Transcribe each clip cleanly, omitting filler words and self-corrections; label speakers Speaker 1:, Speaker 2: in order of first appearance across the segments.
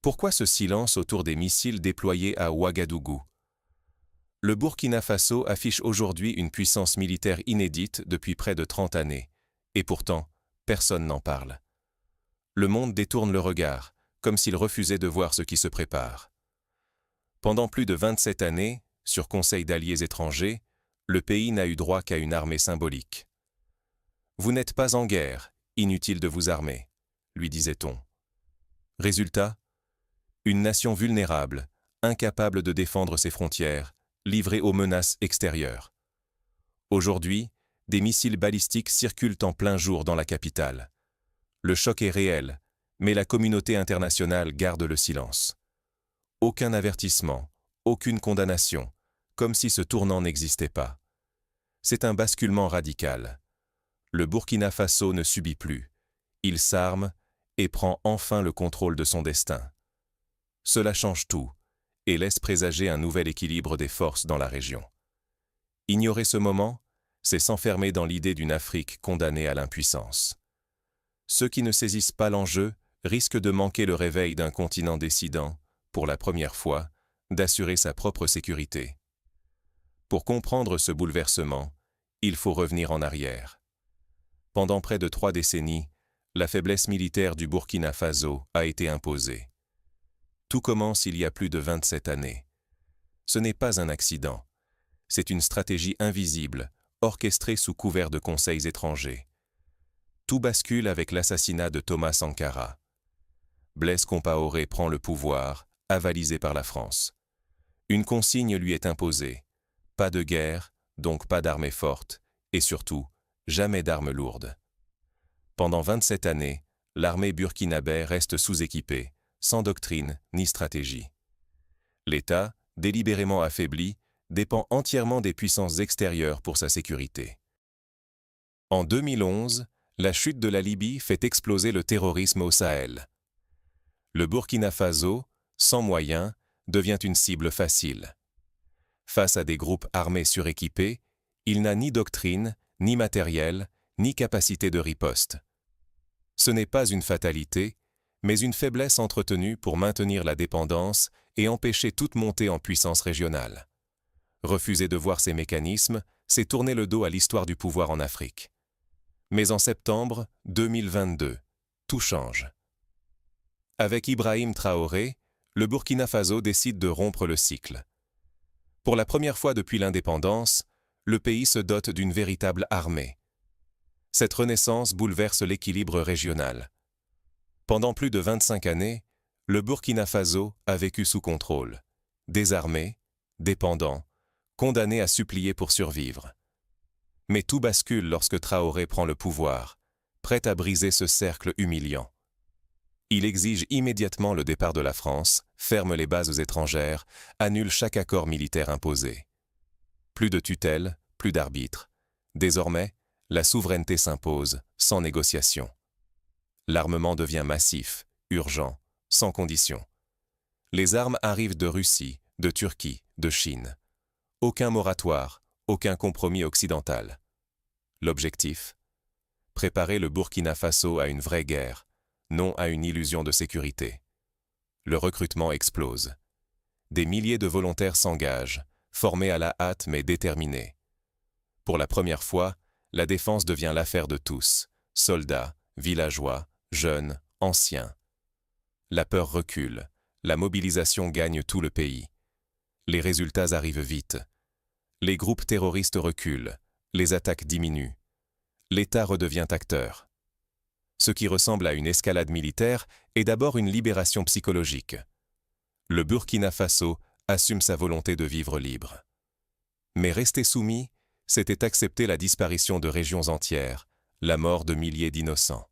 Speaker 1: Pourquoi ce silence autour des missiles déployés à Ouagadougou? Le Burkina Faso affiche aujourd'hui une puissance militaire inédite depuis près de 30 années. Et pourtant, personne n'en parle. Le monde détourne le regard, comme s'il refusait de voir ce qui se prépare. Pendant plus de 27 années, sur conseil d'alliés étrangers, le pays n'a eu droit qu'à une armée symbolique. Vous n'êtes pas en guerre, inutile de vous armer, lui disait-on. Résultat, une nation vulnérable, incapable de défendre ses frontières, livrée aux menaces extérieures. Aujourd'hui, des missiles balistiques circulent en plein jour dans la capitale. Le choc est réel, mais la communauté internationale garde le silence. Aucun avertissement, aucune condamnation, comme si ce tournant n'existait pas. C'est un basculement radical. Le Burkina Faso ne subit plus. Il s'arme et prend enfin le contrôle de son destin. Cela change tout et laisse présager un nouvel équilibre des forces dans la région. Ignorer ce moment, c'est s'enfermer dans l'idée d'une Afrique condamnée à l'impuissance. Ceux qui ne saisissent pas l'enjeu risquent de manquer le réveil d'un continent décidant, pour la première fois, d'assurer sa propre sécurité. Pour comprendre ce bouleversement, il faut revenir en arrière. Pendant près de 3 décennies, la faiblesse militaire du Burkina Faso a été imposée. Tout commence il y a plus de 27 années. Ce n'est pas un accident. C'est une stratégie invisible, orchestrée sous couvert de conseils étrangers. Tout bascule avec l'assassinat de Thomas Sankara. Blaise Compaoré prend le pouvoir, avalisé par la France. Une consigne lui est imposée. Pas de guerre, donc pas d'armée forte, et surtout, jamais d'armes lourdes. Pendant 27 années, l'armée burkinabé reste sous-équipée, sans doctrine ni stratégie. L'État, délibérément affaibli, dépend entièrement des puissances extérieures pour sa sécurité. En 2011, la chute de la Libye fait exploser le terrorisme au Sahel. Le Burkina Faso, sans moyens, devient une cible facile. Face à des groupes armés suréquipés, il n'a ni doctrine, ni matériel, ni capacité de riposte. Ce n'est pas une fatalité, mais une faiblesse entretenue pour maintenir la dépendance et empêcher toute montée en puissance régionale. Refuser de voir ces mécanismes, c'est tourner le dos à l'histoire du pouvoir en Afrique. Mais en septembre 2022, tout change. Avec Ibrahim Traoré, le Burkina Faso décide de rompre le cycle. Pour la première fois depuis l'indépendance, le pays se dote d'une véritable armée. Cette renaissance bouleverse l'équilibre régional. Pendant plus de 25 années, le Burkina Faso a vécu sous contrôle, désarmé, dépendant, condamné à supplier pour survivre. Mais tout bascule lorsque Traoré prend le pouvoir, prêt à briser ce cercle humiliant. Il exige immédiatement le départ de la France, ferme les bases étrangères, annule chaque accord militaire imposé. Plus de tutelle, plus d'arbitre. Désormais, la souveraineté s'impose, sans négociation. L'armement devient massif, urgent, sans condition. Les armes arrivent de Russie, de Turquie, de Chine. Aucun moratoire, aucun compromis occidental. L'objectif? Préparer le Burkina Faso à une vraie guerre, non à une illusion de sécurité. Le recrutement explose. Des milliers de volontaires s'engagent, formés à la hâte mais déterminés. Pour la première fois, la défense devient l'affaire de tous, soldats, villageois, jeunes, anciens. La peur recule, la mobilisation gagne tout le pays. Les résultats arrivent vite. Les groupes terroristes reculent, les attaques diminuent. L'État redevient acteur. Ce qui ressemble à une escalade militaire est d'abord une libération psychologique. Le Burkina Faso assume sa volonté de vivre libre. Mais rester soumis, c'était accepter la disparition de régions entières, la mort de milliers d'innocents.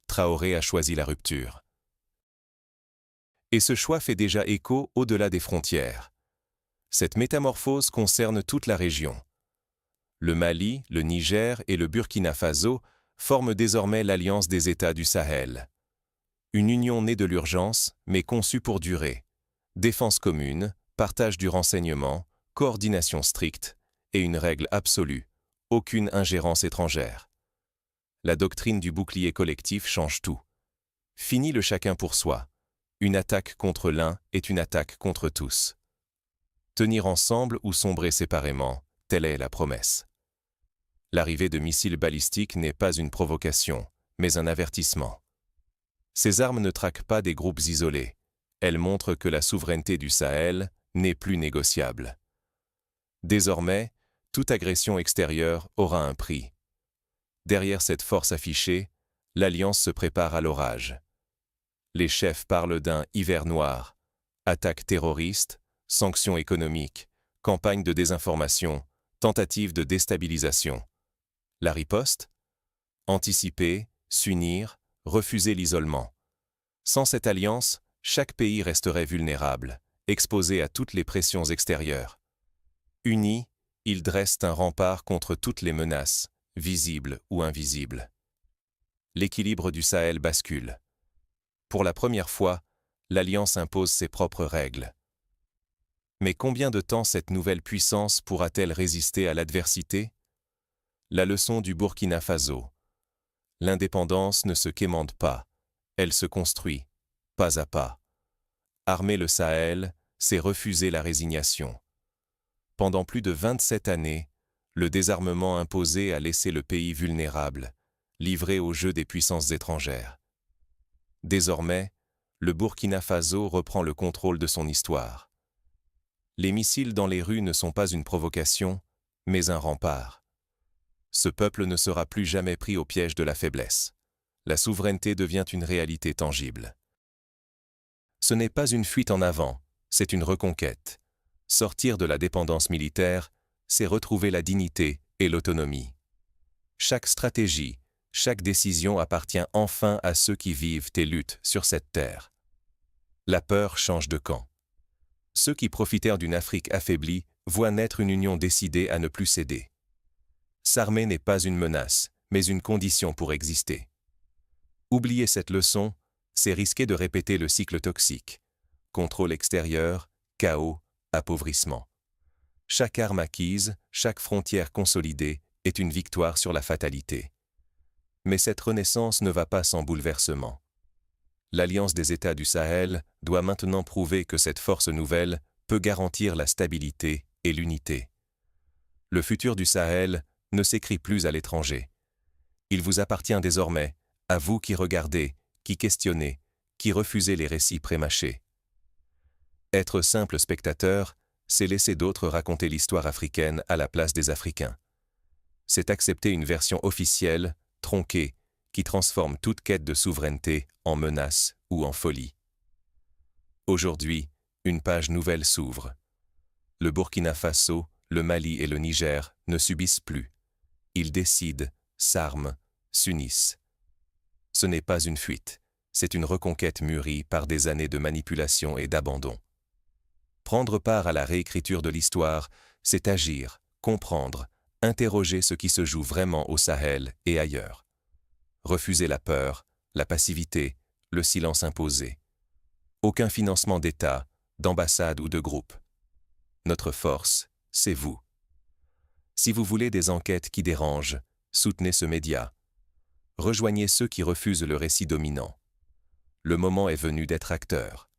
Speaker 1: Traoré a choisi la rupture. Et ce choix fait déjà écho au-delà des frontières. Cette métamorphose concerne toute la région. Le Mali, le Niger et le Burkina Faso forment désormais l'Alliance des États du Sahel. Une union née de l'urgence, mais conçue pour durer. Défense commune, partage du renseignement, coordination stricte et une règle absolue, aucune ingérence étrangère. La doctrine du bouclier collectif change tout. Fini le chacun pour soi. Une attaque contre l'un est une attaque contre tous. Tenir ensemble ou sombrer séparément, telle est la promesse. L'arrivée de missiles balistiques n'est pas une provocation, mais un avertissement. Ces armes ne traquent pas des groupes isolés. Elles montrent que la souveraineté du Sahel n'est plus négociable. Désormais, toute agression extérieure aura un prix. Derrière cette force affichée, l'Alliance se prépare à l'orage. Les chefs parlent d'un hiver noir, attaques terroristes, sanctions économiques, campagnes de désinformation, tentatives de déstabilisation. La riposte? Anticiper, s'unir, refuser l'isolement. Sans cette alliance, chaque pays resterait vulnérable, exposé à toutes les pressions extérieures. Unis, ils dressent un rempart contre toutes les menaces, visibles ou invisibles. L'équilibre du Sahel bascule. Pour la première fois, l'Alliance impose ses propres règles. Mais combien de temps cette nouvelle puissance pourra-t-elle résister à l'adversité? La leçon du Burkina Faso. L'indépendance ne se quémande pas, elle se construit, pas à pas. Armer le Sahel, c'est refuser la résignation. Pendant plus de 27 années, le désarmement imposé a laissé le pays vulnérable, livré au jeu des puissances étrangères. Désormais, le Burkina Faso reprend le contrôle de son histoire. Les missiles dans les rues ne sont pas une provocation, mais un rempart. Ce peuple ne sera plus jamais pris au piège de la faiblesse. La souveraineté devient une réalité tangible. Ce n'est pas une fuite en avant, c'est une reconquête. Sortir de la dépendance militaire, c'est retrouver la dignité et l'autonomie. Chaque stratégie, chaque décision appartient enfin à ceux qui vivent et luttent sur cette terre. La peur change de camp. Ceux qui profitèrent d'une Afrique affaiblie voient naître une union décidée à ne plus céder. S'armer n'est pas une menace, mais une condition pour exister. Oublier cette leçon, c'est risquer de répéter le cycle toxique. Contrôle extérieur, chaos, appauvrissement. Chaque arme acquise, chaque frontière consolidée est une victoire sur la fatalité. Mais cette renaissance ne va pas sans bouleversement. L'Alliance des États du Sahel doit maintenant prouver que cette force nouvelle peut garantir la stabilité et l'unité. Le futur du Sahel ne s'écrit plus à l'étranger. Il vous appartient désormais, à vous qui regardez, qui questionnez, qui refusez les récits prémâchés. Être simple spectateur, c'est laisser d'autres raconter l'histoire africaine à la place des Africains. C'est accepter une version officielle, tronquée, qui transforme toute quête de souveraineté en menace ou en folie. Aujourd'hui, une page nouvelle s'ouvre. Le Burkina Faso, le Mali et le Niger ne subissent plus. Ils décident, s'arment, s'unissent. Ce n'est pas une fuite, c'est une reconquête mûrie par des années de manipulation et d'abandon. Prendre part à la réécriture de l'histoire, c'est agir, comprendre, interroger ce qui se joue vraiment au Sahel et ailleurs. Refuser la peur, la passivité, le silence imposé. Aucun financement d'État, d'ambassade ou de groupe. Notre force, c'est vous. Si vous voulez des enquêtes qui dérangent, soutenez ce média. Rejoignez ceux qui refusent le récit dominant. Le moment est venu d'être acteur.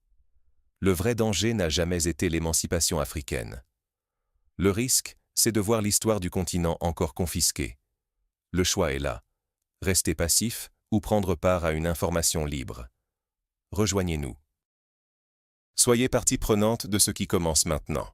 Speaker 1: Le vrai danger n'a jamais été l'émancipation africaine. Le risque, c'est de voir l'histoire du continent encore confisquée. Le choix est là. Rester passif ou prendre part à une information libre. Rejoignez-nous. Soyez partie prenante de ce qui commence maintenant.